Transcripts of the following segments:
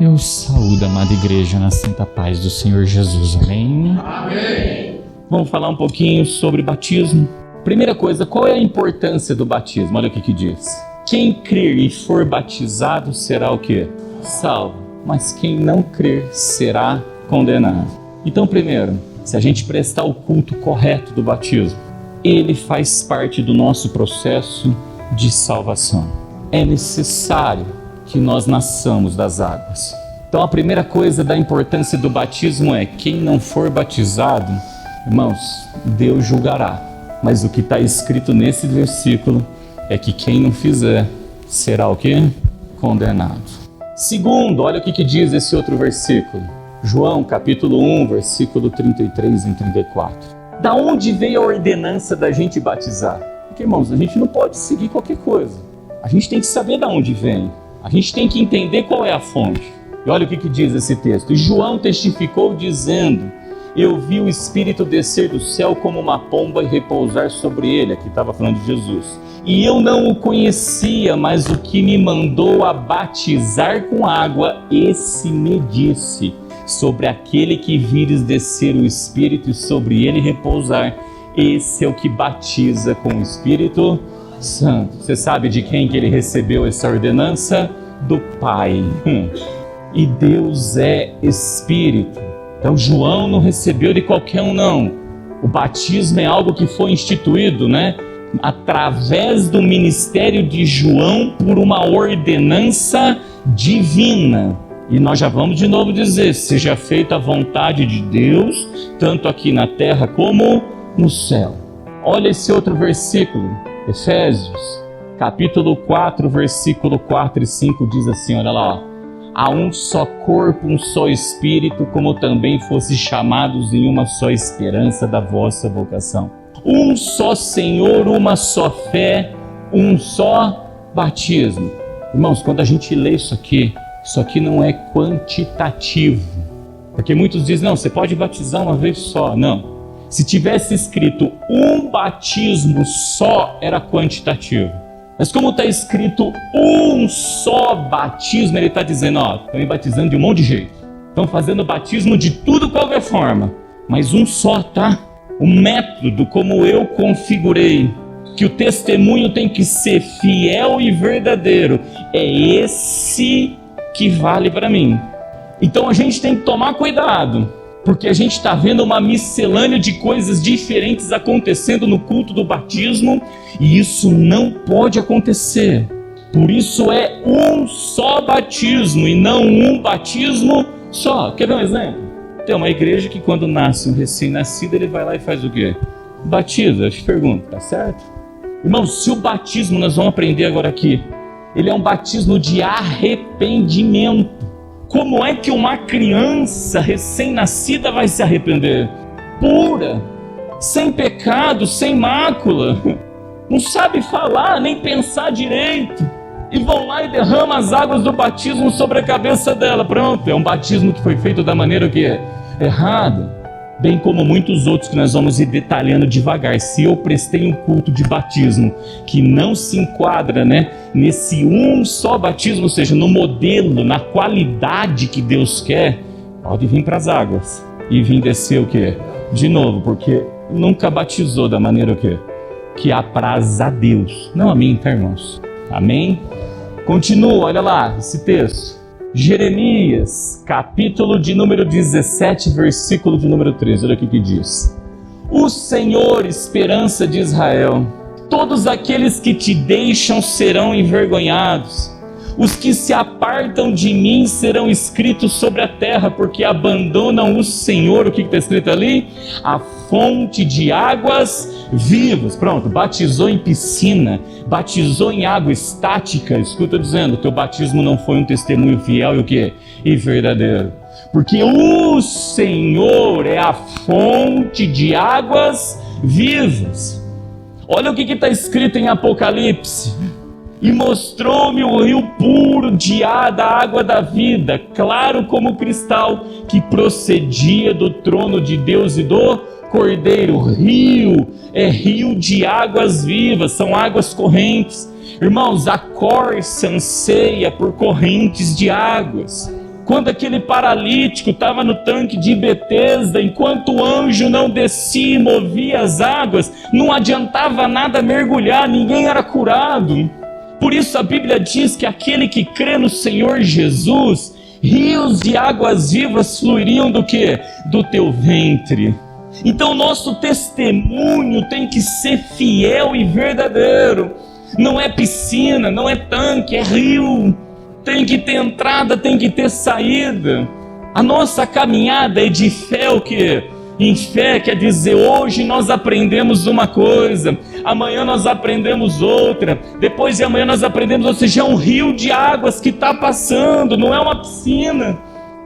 Eu saúdo a amada igreja na santa paz do Senhor Jesus, amém? Amém. Vamos falar um pouquinho sobre batismo. Primeira coisa, qual é a importância do batismo? Olha o que diz. Quem crer e for batizado será o quê? Salvo. Mas quem não crer será condenado. Então, primeiro, se a gente prestar o culto correto do batismo, ele faz parte do nosso processo de salvação. É necessário que nós nasçamos das águas. Então a primeira coisa da importância do batismo é: quem não for batizado, irmãos, Deus julgará. Mas o que está escrito nesse versículo é que quem não fizer será o quê? Condenado. Segundo, olha o que diz esse outro versículo. João capítulo 1, versículo 33 e 34. Da onde veio a ordenança da gente batizar? Porque, irmãos, a gente não pode seguir qualquer coisa. A gente tem que saber da onde vem. A gente tem que entender qual é a fonte. E olha o que diz esse texto. E João testificou dizendo: eu vi o Espírito descer do céu como uma pomba e repousar sobre ele. Aqui estava falando de Jesus. E eu não o conhecia, mas o que me mandou a batizar com água, esse me disse: sobre aquele que vires descer o Espírito e sobre ele repousar, esse é o que batiza com o Espírito Santo. Você sabe de quem que ele recebeu essa ordenança? Do Pai. E Deus é Espírito. Então João não recebeu de qualquer um, não. O batismo é algo que foi instituído, através do ministério de João por uma ordenança divina. E nós já vamos de novo dizer: seja feita a vontade de Deus, tanto aqui na terra como no céu. Olha esse outro versículo. Efésios, capítulo 4, versículo 4 e 5 diz assim, olha lá: há um só corpo, um só Espírito, como também fosse chamados em uma só esperança da vossa vocação. Um só Senhor, uma só fé, um só batismo. Irmãos, quando a gente lê isso aqui não é quantitativo. Porque muitos dizem: não, você pode batizar uma vez só. Não. Se tivesse escrito um batismo só, era quantitativo. Mas como está escrito um só batismo, ele está dizendo: estão me batizando de um monte de jeito. Estão fazendo batismo de tudo qualquer forma. Mas um só, tá? O método, como eu configurei, que o testemunho tem que ser fiel e verdadeiro, é esse que vale para mim. Então a gente tem que tomar cuidado, porque a gente está vendo uma miscelânea de coisas diferentes acontecendo no culto do batismo, e isso não pode acontecer. Por isso é um só batismo e não um batismo só. Quer ver um exemplo? Tem uma igreja que quando nasce um recém-nascido, ele vai lá e faz o quê? Batiza. Eu te pergunto, tá certo? Irmãos, se o batismo, nós vamos aprender agora aqui, ele é um batismo de arrependimento. Como é que uma criança recém-nascida vai se arrepender? Pura, sem pecado, sem mácula, não sabe falar nem pensar direito, e vão lá e derramam as águas do batismo sobre a cabeça dela. Pronto, é um batismo que foi feito da maneira que é errada. Bem como muitos outros que nós vamos ir detalhando devagar. Se eu prestei um culto de batismo que não se enquadra, nesse um só batismo, ou seja, no modelo, na qualidade que Deus quer, pode vir para as águas e vir descer o quê? De novo, porque nunca batizou da maneira o quê? Que apraz a Deus, não a mim, tá, irmãos? Amém? Continua, olha lá, esse texto. Jeremias, capítulo de número 17, versículo de número 13, olha o que diz: o Senhor, esperança de Israel, todos aqueles que te deixam serão envergonhados, os que se apartam de mim serão escritos sobre a terra, porque abandonam o Senhor. O que está escrito ali? A fonte de águas vivas. Pronto, batizou em piscina, batizou em água estática. Escuta dizendo, teu batismo não foi um testemunho fiel e o quê? E verdadeiro. Porque o Senhor é a fonte de águas vivas. Olha o que está escrito em Apocalipse: e mostrou-me o rio puro da água da vida, claro como cristal, que procedia do trono de Deus e do Cordeiro. Rio é rio de águas vivas, são águas correntes. Irmãos, a corça anseia por correntes de águas. Quando aquele paralítico estava no tanque de Betesda, enquanto o anjo não descia e movia as águas, não adiantava nada mergulhar, ninguém era curado. Por isso a Bíblia diz que aquele que crê no Senhor Jesus, rios de águas vivas fluiriam do quê? Do teu ventre. Então nosso testemunho tem que ser fiel e verdadeiro. Não é piscina, não é tanque, é rio. Tem que ter entrada, tem que ter saída. A nossa caminhada é de fé o quê? Em fé quer dizer, hoje nós aprendemos uma coisa, amanhã nós aprendemos outra, depois de amanhã nós aprendemos, ou seja, é um rio de águas que está passando, não é uma piscina.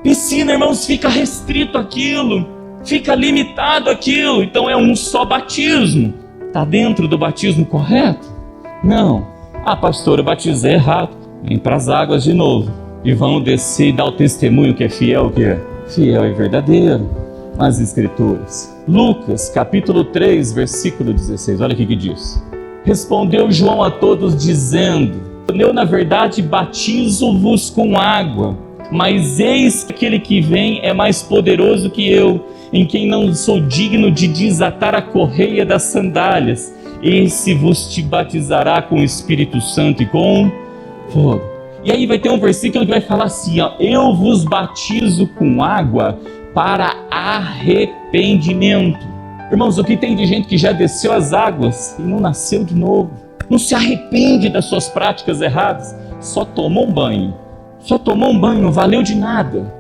Piscina, irmãos, fica restrito aquilo, fica limitado aquilo, então é um só batismo. Está dentro do batismo correto? Não. Ah, pastor, eu batizei errado. Vem para as águas de novo e vão descer e dar o testemunho que é fiel, que é fiel e verdadeiro nas Escrituras. Lucas capítulo 3 versículo 16, olha o que diz. Respondeu João a todos dizendo, eu na verdade batizo-vos com água, mas eis que aquele que vem é mais poderoso que eu, em quem não sou digno de desatar a correia das sandálias. Esse vos te batizará com o Espírito Santo e com fogo. E aí vai ter um versículo que vai falar assim, ó, eu vos batizo com água para arrependimento. Irmãos, o que tem de gente que já desceu as águas e não nasceu de novo, não se arrepende das suas práticas erradas, só tomou um banho, não valeu de nada,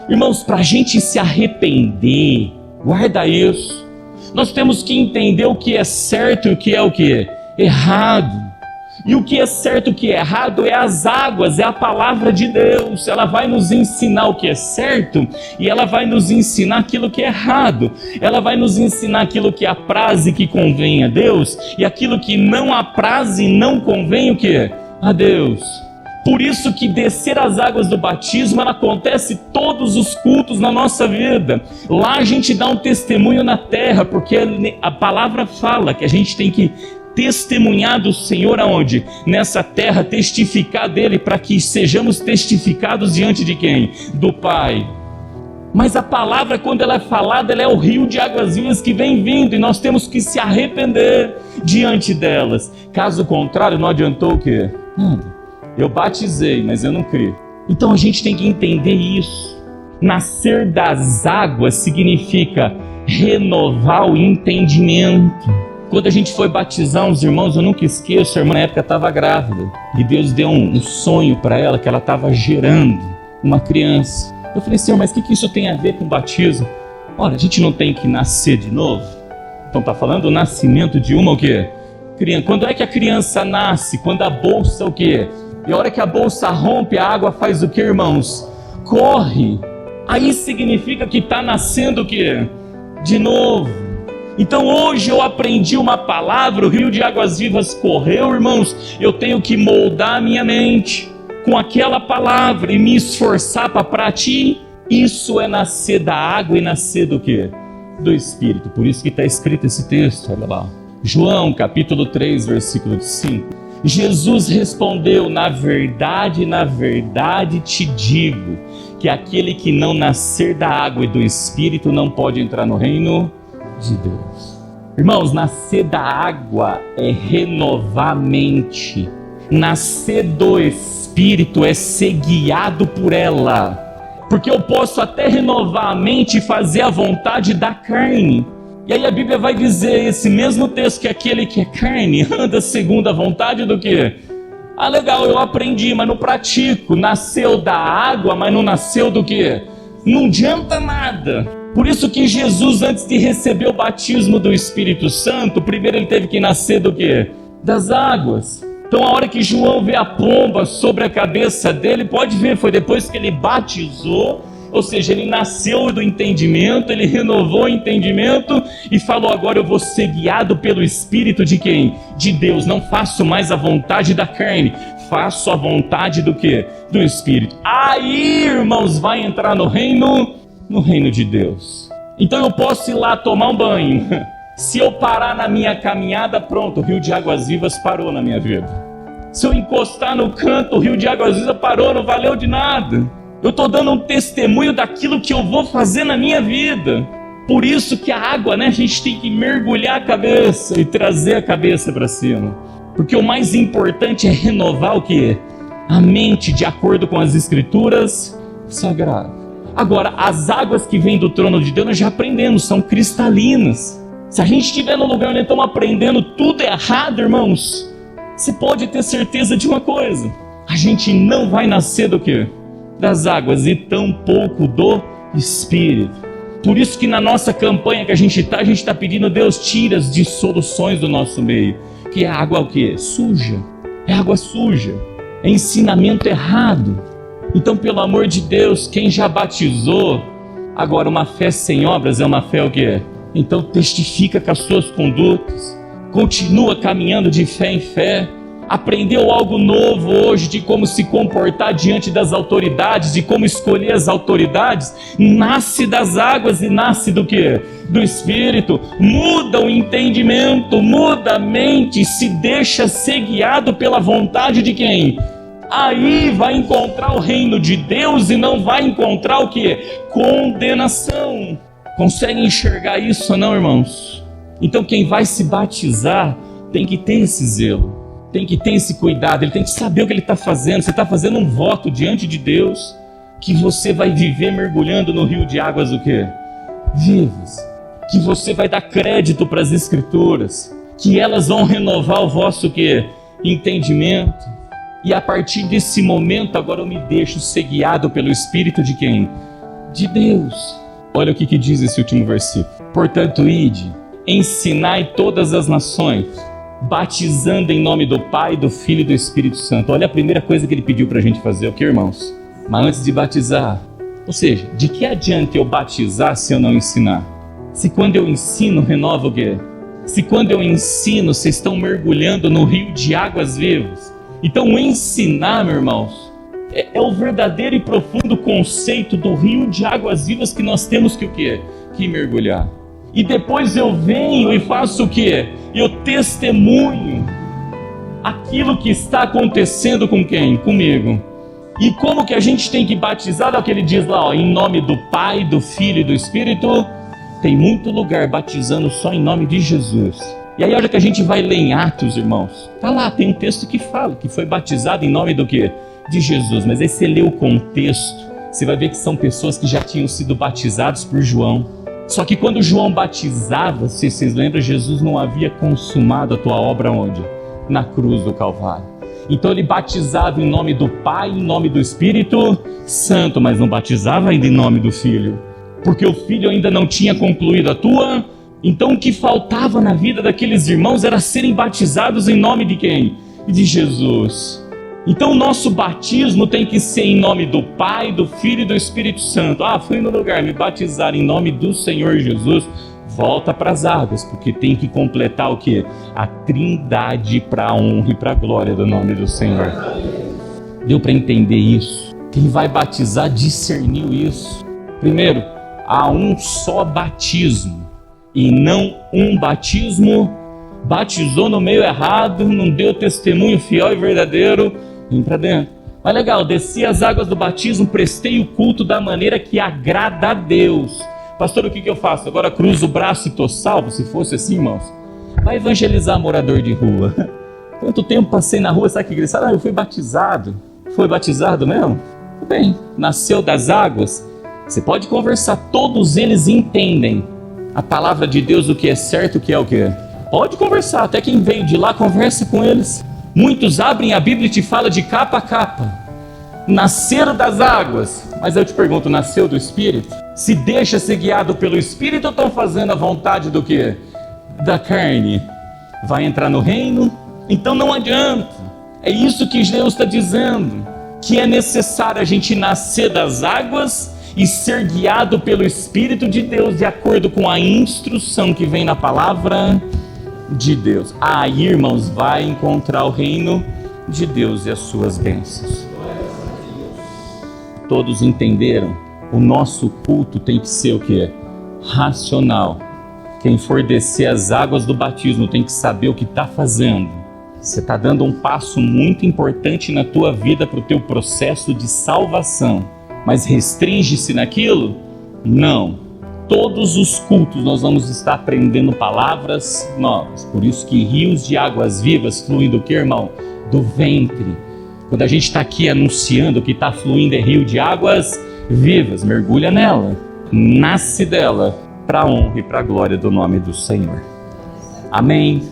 Irmãos, para a gente se arrepender, guarda isso, nós temos que entender o que é certo e o que é o que? Errado. E o que é certo e o que é errado é as águas, é a palavra de Deus. Ela vai nos ensinar o que é certo e ela vai nos ensinar aquilo que é errado. Ela vai nos ensinar aquilo que apraz e que convém a Deus e aquilo que não apraz e não convém o que? A Deus. Por isso que descer as águas do batismo, ela acontece todos os cultos na nossa vida. Lá a gente dá um testemunho na terra, porque a palavra fala que a gente tem que testemunhar do Senhor aonde? Nessa terra, testificar dele para que sejamos testificados diante de quem? Do Pai. Mas a palavra, quando ela é falada, ela é o rio de águas vivas que vem vindo e nós temos que se arrepender diante delas. Caso contrário, não adiantou o quê? Nada. Eu batizei, mas eu não creio. Então a gente tem que entender isso. Nascer das águas significa renovar o entendimento. Quando a gente foi batizar uns irmãos, eu nunca esqueço, a irmã na época estava grávida. E Deus deu um sonho para ela, que ela estava gerando uma criança. Eu falei, Senhor, mas o que isso tem a ver com batismo? Olha, a gente não tem que nascer de novo? Então está falando do nascimento de uma o quê? Criança. Quando é que a criança nasce? Quando a bolsa o quê? E a hora que a bolsa rompe, a água faz o quê, irmãos? Corre. Aí significa que está nascendo o quê? De novo. Então hoje eu aprendi uma palavra, o rio de águas vivas correu, irmãos. Eu tenho que moldar a minha mente com aquela palavra e me esforçar para praticar. Isso é nascer da água e nascer do quê? Do Espírito. Por isso que está escrito esse texto, olha lá. João capítulo 3, versículo 5. Jesus respondeu, na verdade te digo, que aquele que não nascer da água e do Espírito não pode entrar no reino de Deus. Irmãos, nascer da água é renovar a mente. Nascer do Espírito é ser guiado por ela. Porque eu posso até renovar a mente e fazer a vontade da carne. E aí a Bíblia vai dizer, esse mesmo texto, que aquele que é carne anda segundo a vontade do quê? Ah, legal, eu aprendi, mas não pratico. Nasceu da água, mas não nasceu do quê? Não adianta nada. Por isso que Jesus, antes de receber o batismo do Espírito Santo, primeiro ele teve que nascer do quê? Das águas. Então a hora que João vê a pomba sobre a cabeça dele, pode ver, foi depois que ele batizou, ou seja, ele nasceu do entendimento, ele renovou o entendimento e falou, agora eu vou ser guiado pelo Espírito de quem? De Deus, não faço mais a vontade da carne, faço a vontade do quê? Do Espírito. Aí, irmãos, vai entrar no reino de Deus. Então eu posso ir lá tomar um banho. Se eu parar na minha caminhada, pronto, o rio de águas vivas parou na minha vida. Se eu encostar no canto, o rio de águas vivas parou, não valeu de nada. Eu estou dando um testemunho daquilo que eu vou fazer na minha vida. Por isso que a água, né, a gente tem que mergulhar a cabeça e trazer a cabeça para cima. Porque o mais importante é renovar o quê? A mente de acordo com as escrituras sagradas. Agora, as águas que vêm do trono de Deus, nós já aprendemos, são cristalinas. Se a gente estiver no lugar onde estamos aprendendo tudo errado, irmãos, você pode ter certeza de uma coisa: a gente não vai nascer do quê? Das águas, e tampouco do Espírito. Por isso que na nossa campanha que a gente está pedindo: Deus, tira as dissoluções do nosso meio. Que é água o quê? Suja. É água suja. É ensinamento errado. Então, pelo amor de Deus, quem já batizou, agora uma fé sem obras é uma fé o quê? Então testifica com as suas condutas, continua caminhando de fé em fé. Aprendeu algo novo hoje de como se comportar diante das autoridades, de como escolher as autoridades. Nasce das águas e nasce do quê? Do Espírito. Muda o entendimento, muda a mente, se deixa ser guiado pela vontade de quem? Aí vai encontrar o reino de Deus e não vai encontrar o quê? Condenação. Conseguem enxergar isso ou não, irmãos? Então quem vai se batizar tem que ter esse zelo. Tem que ter esse cuidado, ele tem que saber o que ele está fazendo. Você está fazendo um voto diante de Deus que você vai viver mergulhando no rio de águas o quê? Vivas. Que você vai dar crédito para as Escrituras, que elas vão renovar o vosso o quê? Entendimento. E a partir desse momento agora eu me deixo ser guiado pelo Espírito de quem? De Deus. Olha o que diz esse último versículo. Portanto, ide, ensinai todas as nações, batizando em nome do Pai, do Filho e do Espírito Santo. Olha a primeira coisa que ele pediu para a gente fazer, o que, irmãos? Mas antes de batizar, ou seja, de que adianta eu batizar se eu não ensinar? Se quando eu ensino, renova o quê? Se quando eu ensino, vocês estão mergulhando no rio de águas vivas. Então ensinar, meus irmãos, é o verdadeiro e profundo conceito do rio de águas vivas que nós temos que o quê? Que mergulhar. E depois eu venho e faço o quê? Eu testemunho aquilo que está acontecendo com quem? Comigo. E como que a gente tem que batizar? É o que ele diz lá, ó, em nome do Pai, do Filho e do Espírito. Tem muito lugar batizando só em nome de Jesus. E aí olha que a gente vai ler em Atos, irmãos. Tá lá, tem um texto que fala que foi batizado em nome do quê? De Jesus. Mas aí você lê o contexto, você vai ver que são pessoas que já tinham sido batizados por João. Só que quando João batizava, se vocês lembram, Jesus não havia consumado a tua obra onde? Na cruz do Calvário. Então ele batizava em nome do Pai, em nome do Espírito Santo, mas não batizava ainda em nome do Filho, porque o Filho ainda não tinha concluído a tua. Então o que faltava na vida daqueles irmãos era serem batizados em nome de quem? De Jesus. Então o nosso batismo tem que ser em nome do Pai, do Filho e do Espírito Santo. Ah, fui no lugar me batizar em nome do Senhor Jesus. Volta para as águas, porque tem que completar o quê? A trindade para a honra e para a glória do nome do Senhor. Deu para entender isso? Quem vai batizar discerniu isso. Primeiro, há um só batismo e não um batismo. Batizou no meio errado, não deu testemunho fiel e verdadeiro, vem para dentro. Mas legal, desci as águas do batismo, prestei o culto da maneira que agrada a Deus. Pastor, o que eu faço? Agora cruzo o braço e estou salvo? Se fosse assim, irmãos, vai evangelizar morador de rua. Quanto tempo passei na rua, sabe o que ele sabe? Ah, eu fui batizado. Foi batizado mesmo? Tudo bem, nasceu das águas. Você pode conversar, todos eles entendem a palavra de Deus, o que é certo, o que é o que é. Pode conversar, até quem veio de lá, conversa com eles. Muitos abrem a Bíblia e te falam de capa a capa. Nasceram das águas, mas eu te pergunto, nasceu do Espírito? Se deixa ser guiado pelo Espírito ou estão fazendo a vontade do quê? Da carne. Vai entrar no reino? Então não adianta. É isso que Deus está dizendo, que é necessário a gente nascer das águas e ser guiado pelo Espírito de Deus, de acordo com a instrução que vem na palavra de Deus. Aí, irmãos, vai encontrar o reino de Deus e as suas bênçãos. Todos entenderam? O nosso culto tem que ser o quê? Racional. Quem for descer as águas do batismo tem que saber o que está fazendo. Você está dando um passo muito importante na tua vida para o teu processo de salvação. Mas restringe-se naquilo? Não. Todos os cultos nós vamos estar aprendendo palavras novas. Por isso que rios de águas vivas fluem do que, irmão? Do ventre. Quando a gente está aqui anunciando que está fluindo é rio de águas vivas, mergulha nela. Nasce dela para a honra e para a glória do nome do Senhor. Amém.